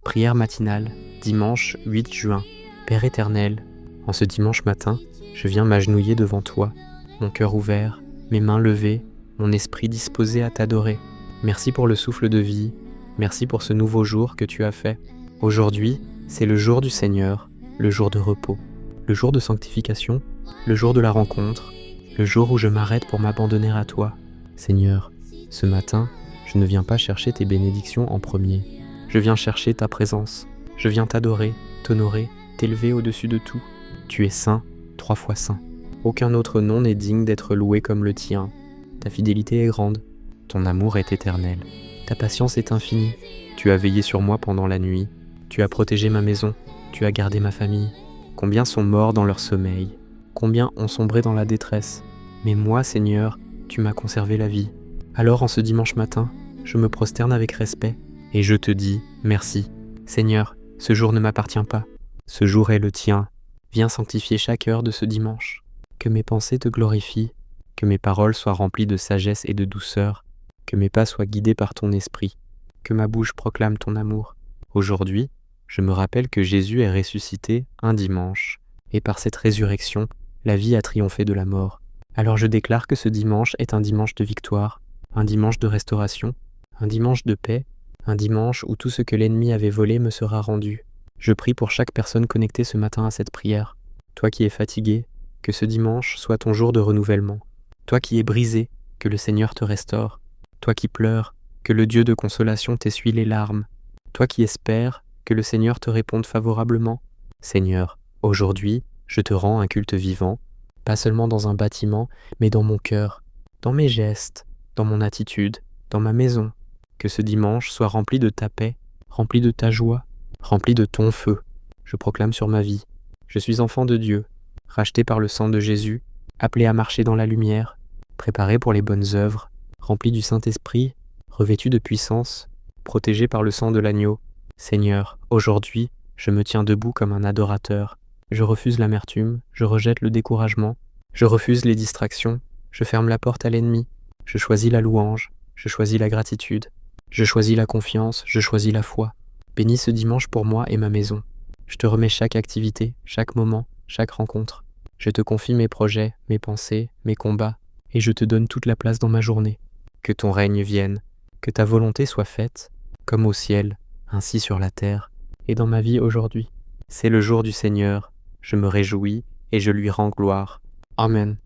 Prière matinale, dimanche 8 juin. Père éternel, en ce dimanche matin, je viens m'agenouiller devant toi, mon cœur ouvert, mes mains levées, mon esprit disposé à t'adorer. Merci pour le souffle de vie, merci pour ce nouveau jour que tu as fait. Aujourd'hui, c'est le jour du Seigneur, le jour de repos, le jour de sanctification, le jour de la rencontre, le jour où je m'arrête pour m'abandonner à toi. Seigneur, ce matin, je ne viens pas chercher tes bénédictions en premier. Je viens chercher ta présence. Je viens t'adorer, t'honorer, t'élever au-dessus de tout. Tu es saint, 3 fois saint. Aucun autre nom n'est digne d'être loué comme le tien. Ta fidélité est grande. Ton amour est éternel. Ta patience est infinie. Tu as veillé sur moi pendant la nuit. Tu as protégé ma maison. Tu as gardé ma famille. Combien sont morts dans leur sommeil? Combien ont sombré dans la détresse? Mais moi, Seigneur, tu m'as conservé la vie. Alors en ce dimanche matin, je me prosterne avec respect et je te dis merci. Seigneur, ce jour ne m'appartient pas. Ce jour est le tien. Viens sanctifier chaque heure de ce dimanche. Que mes pensées te glorifient, que mes paroles soient remplies de sagesse et de douceur, que mes pas soient guidés par ton esprit, que ma bouche proclame ton amour. Aujourd'hui, je me rappelle que Jésus est ressuscité un dimanche, et par cette résurrection, la vie a triomphé de la mort. Alors je déclare que ce dimanche est un dimanche de victoire, un dimanche de restauration, un dimanche de paix, un dimanche où tout ce que l'ennemi avait volé me sera rendu. Je prie pour chaque personne connectée ce matin à cette prière. Toi qui es fatigué, que ce dimanche soit ton jour de renouvellement. Toi qui es brisé, que le Seigneur te restaure. Toi qui pleures, que le Dieu de consolation t'essuie les larmes. Toi qui espères, que le Seigneur te réponde favorablement. Seigneur, aujourd'hui, je te rends un culte vivant, pas seulement dans un bâtiment, mais dans mon cœur, dans mes gestes, dans mon attitude, dans ma maison. Que ce dimanche soit rempli de ta paix, rempli de ta joie, rempli de ton feu. Je proclame sur ma vie. Je suis enfant de Dieu, racheté par le sang de Jésus, appelé à marcher dans la lumière, préparé pour les bonnes œuvres, rempli du Saint-Esprit, revêtu de puissance, protégé par le sang de l'agneau. Seigneur, aujourd'hui, je me tiens debout comme un adorateur. Je refuse l'amertume, je rejette le découragement, je refuse les distractions, je ferme la porte à l'ennemi, je choisis la louange, je choisis la gratitude, je choisis la confiance, je choisis la foi. Bénis ce dimanche pour moi et ma maison. Je te remets chaque activité, chaque moment, chaque rencontre. Je te confie mes projets, mes pensées, mes combats, et je te donne toute la place dans ma journée. Que ton règne vienne, que ta volonté soit faite, comme au ciel, ainsi sur la terre, et dans ma vie aujourd'hui. C'est le jour du Seigneur, je me réjouis et je lui rends gloire. Amen.